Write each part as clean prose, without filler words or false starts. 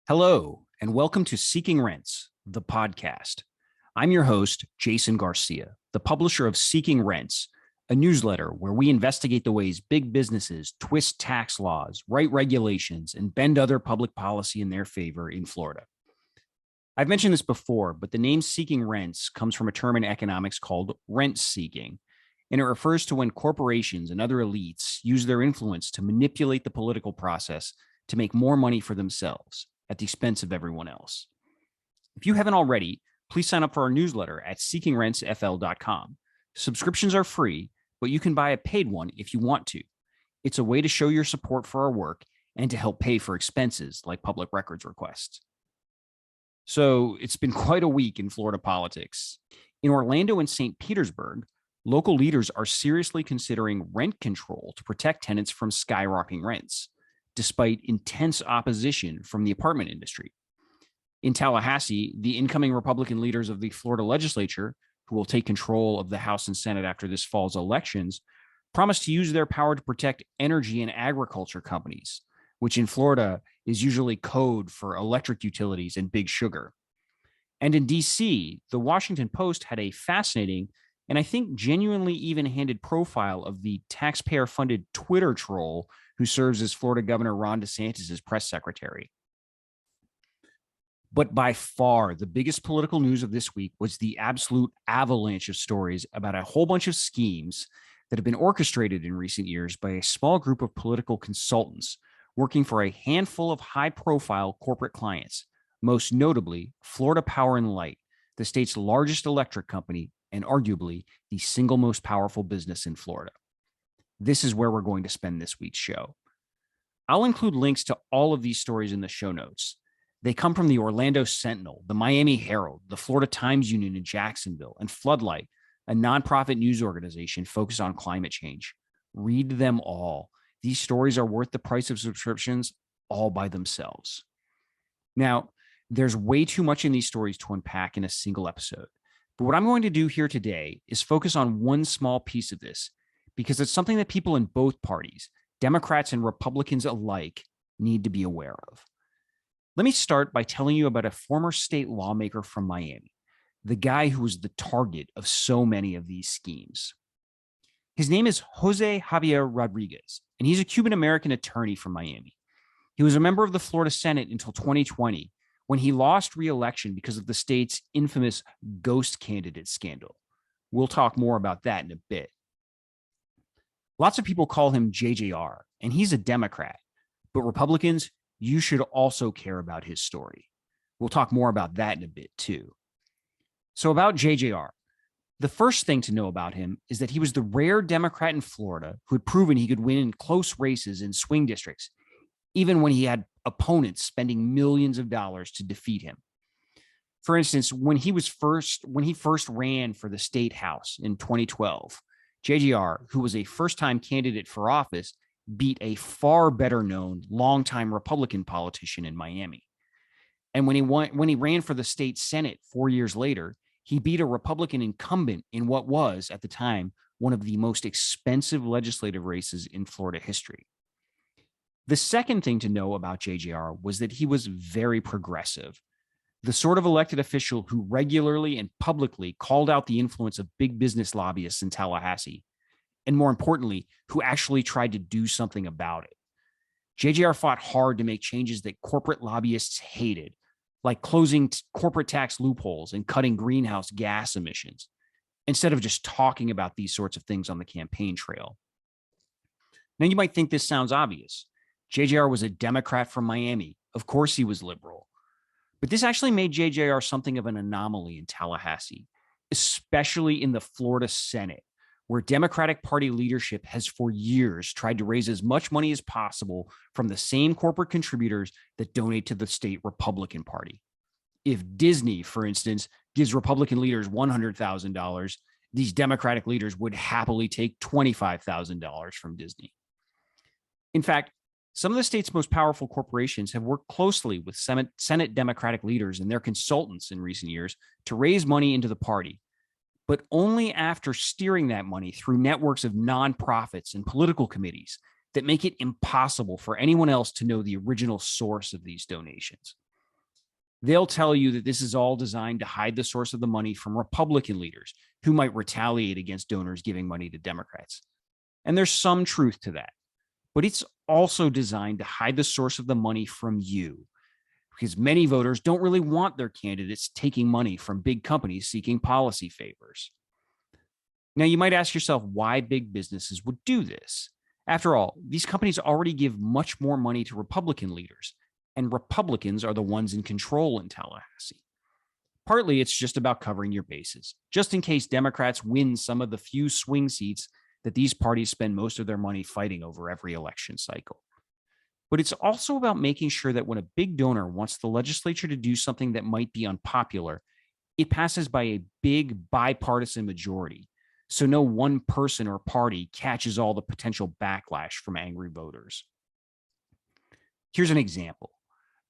Hello, and welcome to Seeking Rents, the podcast. I'm your host, Jason Garcia, the publisher of Seeking Rents, a newsletter where we investigate the ways big businesses twist tax laws, write regulations, and bend other public policy in their favor in Florida. I've mentioned this before, but the name Seeking Rents comes from a term in economics called rent seeking, and it refers to when corporations and other elites use their influence to manipulate the political process to make more money for themselves at the expense of everyone else. If you haven't already, please sign up for our newsletter at seekingrentsfl.com. Subscriptions are free, but you can buy a paid one if you want to. It's a way to show your support for our work and to help pay for expenses like public records requests. So it's been quite a week in Florida politics. In Orlando and St. Petersburg, local leaders are seriously considering rent control to protect tenants from skyrocketing rents, despite intense opposition from the apartment industry. In Tallahassee, the incoming Republican leaders of the Florida legislature, who will take control of the House and Senate after this fall's elections, promised to use their power to protect energy and agriculture companies, which in Florida is usually code for electric utilities and big sugar. And in DC, the Washington Post had a fascinating and I think genuinely even-handed profile of the taxpayer-funded Twitter troll who serves as Florida Governor Ron DeSantis' press secretary. But by far, the biggest political news of this week was the absolute avalanche of stories about a whole bunch of schemes that have been orchestrated in recent years by a small group of political consultants working for a handful of high-profile corporate clients, most notably Florida Power and Light, the state's largest electric company and arguably the single most powerful business in Florida. This is where we're going to spend this week's show. I'll include links to all of these stories in the show notes. They come from the Orlando Sentinel, the Miami Herald, the Florida Times Union in Jacksonville, and Floodlight, a nonprofit news organization focused on climate change. Read them all. These stories are worth the price of subscriptions all by themselves. Now, there's way too much in these stories to unpack in a single episode. But what I'm going to do here today is focus on one small piece of this, because it's something that people in both parties, Democrats and Republicans alike, need to be aware of. Let me start by telling you about a former state lawmaker from Miami, the guy who was the target of so many of these schemes. His name is Jose Javier Rodriguez, and he's a Cuban-American attorney from Miami. He was a member of the Florida Senate until 2020, when he lost re-election because of the state's infamous ghost candidate scandal. We'll talk more about that in a bit. Lots of people call him JJR, and he's a Democrat. But Republicans, you should also care about his story. We'll talk more about that in a bit, too. So about JJR, the first thing to know about him is that he was the rare Democrat in Florida who had proven he could win in close races in swing districts, even when he had opponents spending millions of dollars to defeat him. For instance, when he first ran for the state house in 2012, JJR, who was a first-time candidate for office, beat a far better known longtime Republican politician in Miami. And when he ran for the state Senate 4 years later, he beat a Republican incumbent in what was, at the time, one of the most expensive legislative races in Florida history. The second thing to know about JJR was that he was very progressive, the sort of elected official who regularly and publicly called out the influence of big business lobbyists in Tallahassee, and more importantly, who actually tried to do something about it. JJR fought hard to make changes that corporate lobbyists hated, like closing corporate tax loopholes and cutting greenhouse gas emissions, instead of just talking about these sorts of things on the campaign trail. Now, you might think this sounds obvious. JJR was a Democrat from Miami. Of course he was liberal. But this actually made JJR something of an anomaly in Tallahassee, especially in the Florida Senate, where Democratic Party leadership has for years tried to raise as much money as possible from the same corporate contributors that donate to the state Republican Party. If Disney, for instance, gives Republican leaders $100,000, these Democratic leaders would happily take $25,000 from Disney. In fact, some of the state's most powerful corporations have worked closely with Senate Democratic leaders and their consultants in recent years to raise money into the party, but only after steering that money through networks of nonprofits and political committees that make it impossible for anyone else to know the original source of these donations. They'll tell you that this is all designed to hide the source of the money from Republican leaders who might retaliate against donors giving money to Democrats. And there's some truth to that. But it's also designed to hide the source of the money from you, because many voters don't really want their candidates taking money from big companies seeking policy favors. Now, you might ask yourself why big businesses would do this. After all, these companies already give much more money to Republican leaders, and Republicans are the ones in control in Tallahassee. Partly, it's just about covering your bases, just in case Democrats win some of the few swing seats that these parties spend most of their money fighting over every election cycle. But it's also about making sure that when a big donor wants the legislature to do something that might be unpopular, it passes by a big bipartisan majority, so no one person or party catches all the potential backlash from angry voters. Here's an example.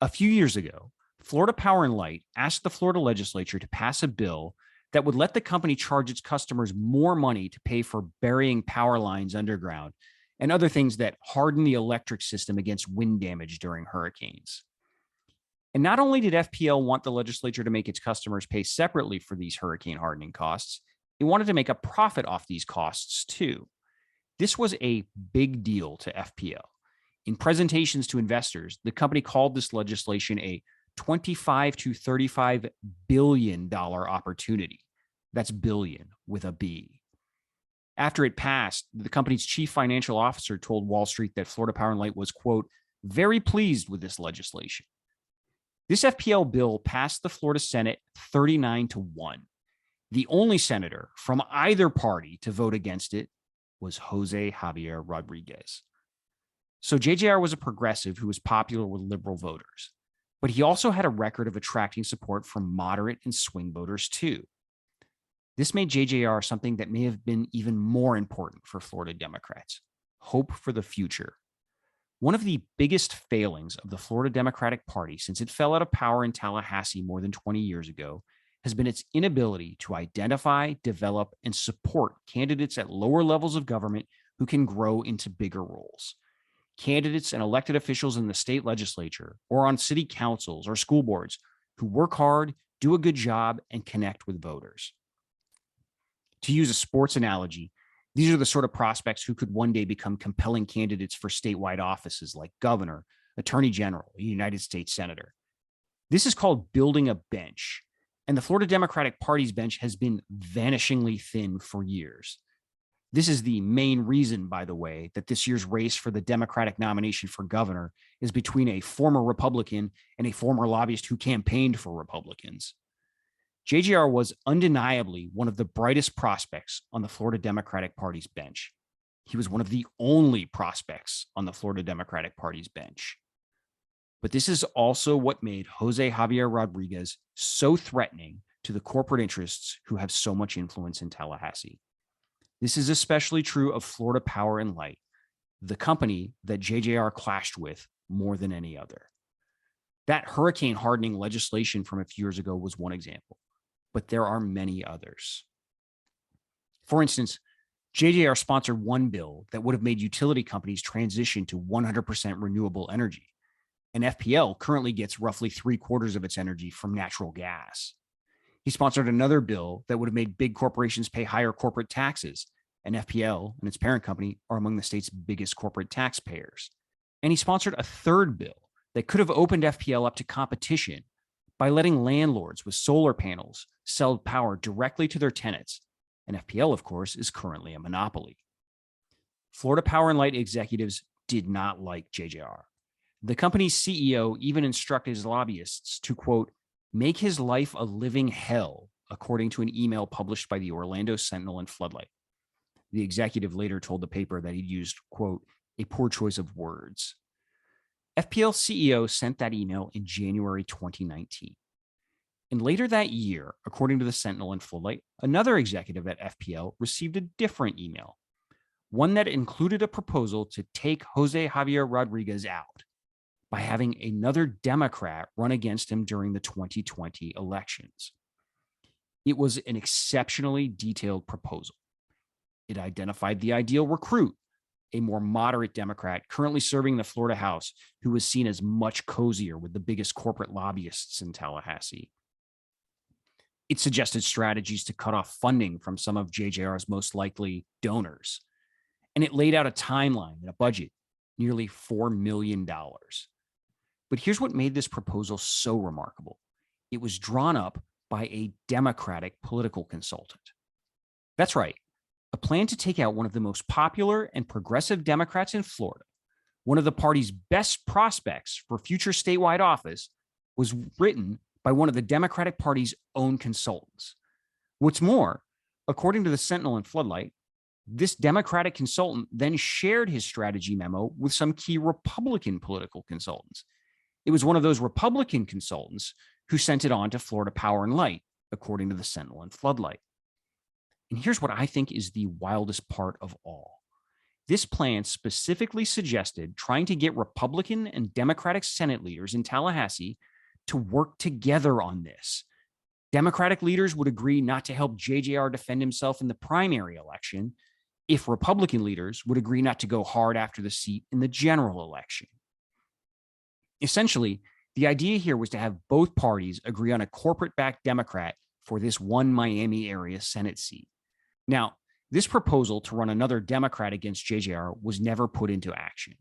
A few years ago, Florida Power and Light asked the Florida legislature to pass a bill that would let the company charge its customers more money to pay for burying power lines underground and other things that harden the electric system against wind damage during hurricanes. And not only did FPL want the legislature to make its customers pay separately for these hurricane hardening costs, it wanted to make a profit off these costs too. This was a big deal to FPL. In presentations to investors, the company called this legislation a $25 to $35 billion opportunity. That's billion with a B. After it passed, the company's chief financial officer told Wall Street that Florida Power and Light was, quote, very pleased with this legislation. This FPL bill passed the Florida Senate 39-1. The only senator from either party to vote against it was Jose Javier Rodriguez. So JJR was a progressive who was popular with liberal voters, but he also had a record of attracting support from moderate and swing voters too. This made JJR something that may have been even more important for Florida Democrats: hope for the future. One of the biggest failings of the Florida Democratic Party since it fell out of power in Tallahassee more than 20 years ago has been its inability to identify, develop, and support candidates at lower levels of government who can grow into bigger roles. Candidates and elected officials in the state legislature or on city councils or school boards who work hard, do a good job, and connect with voters. To use a sports analogy, these are the sort of prospects who could one day become compelling candidates for statewide offices like governor, attorney general, United States senator. This is called building a bench, and the Florida Democratic Party's bench has been vanishingly thin for years. This is the main reason, by the way, that this year's race for the Democratic nomination for governor is between a former Republican and a former lobbyist who campaigned for Republicans. JJR was undeniably one of the brightest prospects on the Florida Democratic Party's bench. He was one of the only prospects on the Florida Democratic Party's bench. But this is also what made Jose Javier Rodriguez so threatening to the corporate interests who have so much influence in Tallahassee. This is especially true of Florida Power and Light, the company that JJR clashed with more than any other. That hurricane hardening legislation from a few years ago was one example, but there are many others. For instance, JJR sponsored one bill that would have made utility companies transition to 100% renewable energy, and FPL currently gets roughly 3/4 of its energy from natural gas. He sponsored another bill that would have made big corporations pay higher corporate taxes, and FPL and its parent company are among the state's biggest corporate taxpayers. And he sponsored a third bill that could have opened FPL up to competition by letting landlords with solar panels sell power directly to their tenants. And FPL, of course, is currently a monopoly. Florida Power and Light executives did not like JJR. The company's CEO even instructed his lobbyists to, quote, make his life a living hell, according to an email published by the Orlando Sentinel and Floodlight. The executive later told the paper that he'd used, quote, a poor choice of words. FPL CEO sent that email in January 2019. And later that year, according to the Sentinel and Floodlight, another executive at FPL received a different email, one that included a proposal to take Jose Javier Rodriguez out by having another Democrat run against him during the 2020 elections. It was an exceptionally detailed proposal. It identified the ideal recruit, a more moderate Democrat currently serving in the Florida House, who was seen as much cozier with the biggest corporate lobbyists in Tallahassee. It suggested strategies to cut off funding from some of JJR's most likely donors. And it laid out a timeline and a budget, nearly $4 million. But here's what made this proposal so remarkable. It was drawn up by a Democratic political consultant. That's right, a plan to take out one of the most popular and progressive Democrats in Florida, one of the party's best prospects for future statewide office, was written by one of the Democratic Party's own consultants. What's more, according to the Sentinel and Floodlight, this Democratic consultant then shared his strategy memo with some key Republican political consultants. It was one of those Republican consultants who sent it on to Florida Power and Light, according to the Sentinel and Floodlight. And here's what I think is the wildest part of all. This plan specifically suggested trying to get Republican and Democratic Senate leaders in Tallahassee to work together on this. Democratic leaders would agree not to help JJR defend himself in the primary election if Republican leaders would agree not to go hard after the seat in the general election. Essentially, the idea here was to have both parties agree on a corporate-backed Democrat for this one Miami area Senate seat. Now, this proposal to run another Democrat against JJR was never put into action.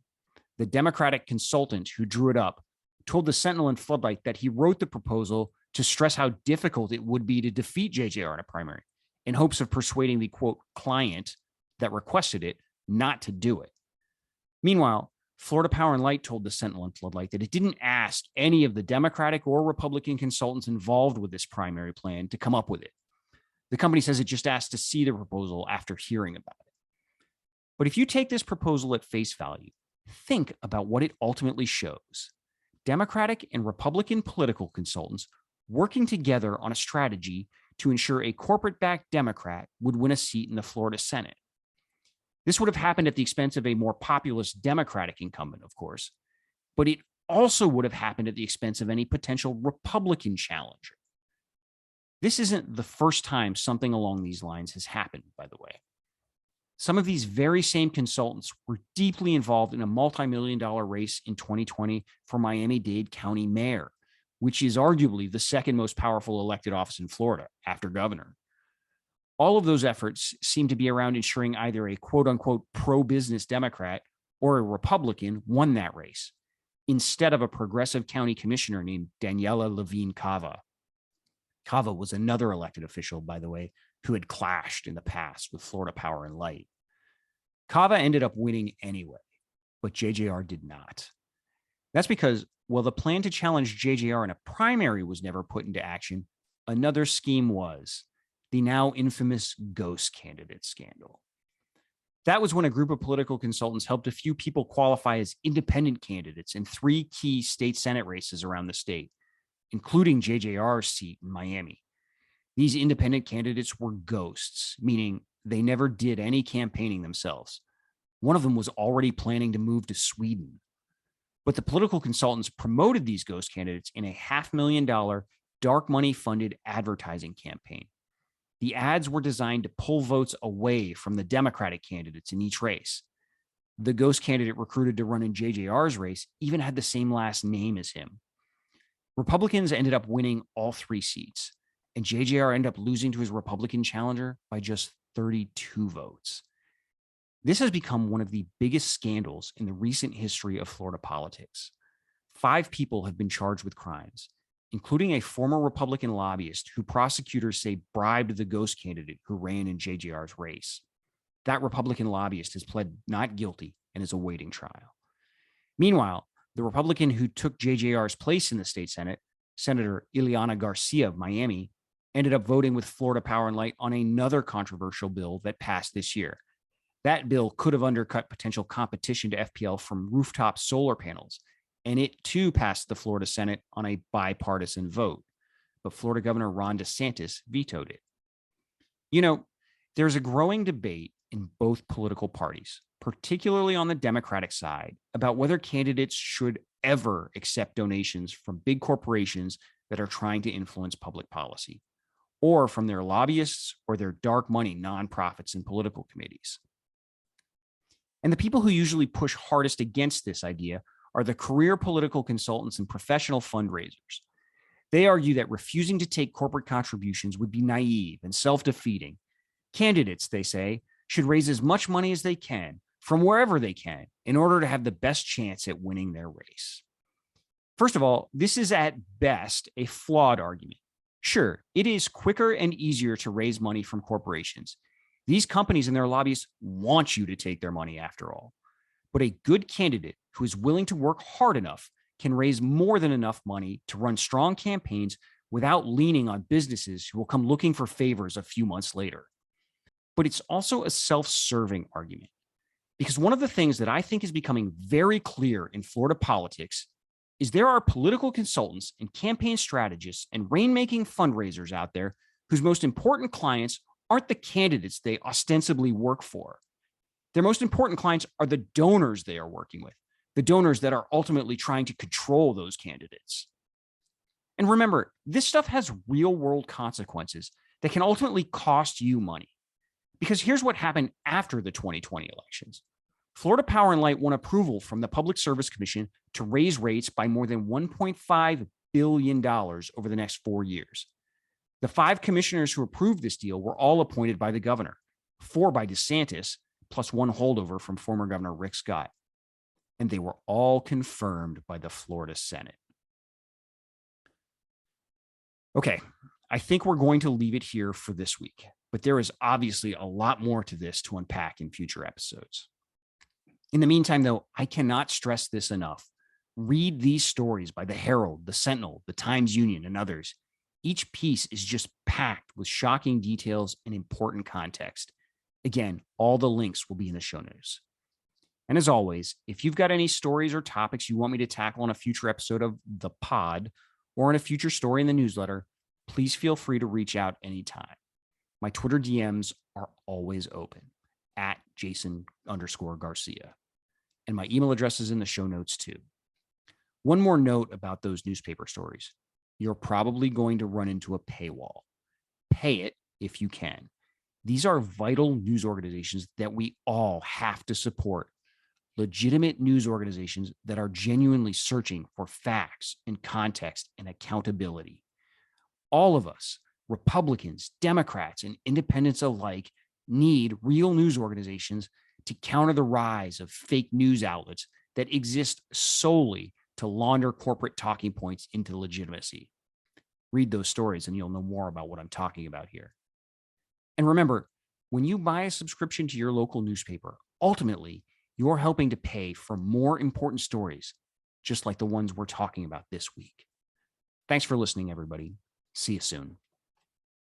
The Democratic consultant who drew it up told the Sentinel and Floodlight that he wrote the proposal to stress how difficult it would be to defeat JJR in a primary, in hopes of persuading the, quote, client that requested it not to do it. Meanwhile, Florida Power and Light told the Sentinel and Floodlight that it didn't ask any of the Democratic or Republican consultants involved with this primary plan to come up with it. The company says it just asked to see the proposal after hearing about it. But if you take this proposal at face value, think about what it ultimately shows. Democratic and Republican political consultants working together on a strategy to ensure a corporate-backed Democrat would win a seat in the Florida Senate. This would have happened at the expense of a more populist Democratic incumbent, of course, but it also would have happened at the expense of any potential Republican challenger. This isn't the first time something along these lines has happened, by the way. Some of these very same consultants were deeply involved in a multi-million-dollar race in 2020 for Miami-Dade County Mayor, which is arguably the second most powerful elected office in Florida after governor. All of those efforts seem to be around ensuring either a quote-unquote pro-business Democrat or a Republican won that race, instead of a progressive county commissioner named Daniela Levine Cava. Cava was another elected official, by the way, who had clashed in the past with Florida Power and Light. Cava ended up winning anyway, but JJR did not. That's because, while the plan to challenge JJR in a primary was never put into action, another scheme was the now infamous ghost candidate scandal. That was when a group of political consultants helped a few people qualify as independent candidates in 3 key state Senate races around the state, including JJR's seat in Miami. These independent candidates were ghosts, meaning they never did any campaigning themselves. One of them was already planning to move to Sweden. But the political consultants promoted these ghost candidates in a $500,000 dark money funded advertising campaign. The ads were designed to pull votes away from the Democratic candidates in each race. The ghost candidate recruited to run in JJR's race even had the same last name as him. Republicans ended up winning all 3 seats, and JJR ended up losing to his Republican challenger by just 32 votes. This has become one of the biggest scandals in the recent history of Florida politics. 5 people have been charged with crimes, including a former Republican lobbyist who prosecutors say bribed the ghost candidate who ran in JJR's race. That Republican lobbyist has pled not guilty and is awaiting trial. Meanwhile, the Republican who took JJR's place in the state Senate, Senator Ileana Garcia of Miami, ended up voting with Florida Power and Light on another controversial bill that passed this year. That bill could have undercut potential competition to FPL from rooftop solar panels, and it too passed the Florida Senate on a bipartisan vote. But Florida Governor Ron DeSantis vetoed it. You know, there's a growing debate in both political parties, particularly on the Democratic side, about whether candidates should ever accept donations from big corporations that are trying to influence public policy, or from their lobbyists or their dark money nonprofits and political committees. And the people who usually push hardest against this idea are the career political consultants and professional fundraisers. They argue that refusing to take corporate contributions would be naive and self-defeating. Candidates, they say, should raise as much money as they can from wherever they can in order to have the best chance at winning their race. First of all, this is at best a flawed argument. Sure, it is quicker and easier to raise money from corporations. These companies and their lobbyists want you to take their money after all. But a good candidate who is willing to work hard enough can raise more than enough money to run strong campaigns without leaning on businesses who will come looking for favors a few months later. But it's also a self-serving argument, because one of the things that I think is becoming very clear in Florida politics is there are political consultants and campaign strategists and rainmaking fundraisers out there whose most important clients aren't the candidates they ostensibly work for. Their most important clients are the donors they are working with, the donors that are ultimately trying to control those candidates. And remember, this stuff has real-world consequences that can ultimately cost you money. Because here's what happened after the 2020 elections. Florida Power and Light won approval from the Public Service Commission to raise rates by more than $1.5 billion over the next 4 years. The 5 commissioners who approved this deal were all appointed by the governor, 4 by DeSantis, plus 1 holdover from former Governor Rick Scott. And they were all confirmed by the Florida Senate. Okay, I think we're going to leave it here for this week, but there is obviously a lot more to this to unpack in future episodes. In the meantime, though, I cannot stress this enough. Read these stories by the Herald, the Sentinel, the Times-Union, and others. Each piece is just packed with shocking details and important context. Again, all the links will be in the show notes. And as always, if you've got any stories or topics you want me to tackle on a future episode of The Pod or in a future story in the newsletter, please feel free to reach out anytime. My Twitter DMs are always open at Jason_Garcia. And my email address is in the show notes too. One more note about those newspaper stories. You're probably going to run into a paywall. Pay it if you can. These are vital news organizations that we all have to support. Legitimate news organizations that are genuinely searching for facts and context and accountability. All of us, Republicans, Democrats, and independents alike, need real news organizations to counter the rise of fake news outlets that exist solely to launder corporate talking points into legitimacy. Read those stories and you'll know more about what I'm talking about here. And remember, when you buy a subscription to your local newspaper, ultimately, you're helping to pay for more important stories, just like the ones we're talking about this week. Thanks for listening, everybody. See you soon.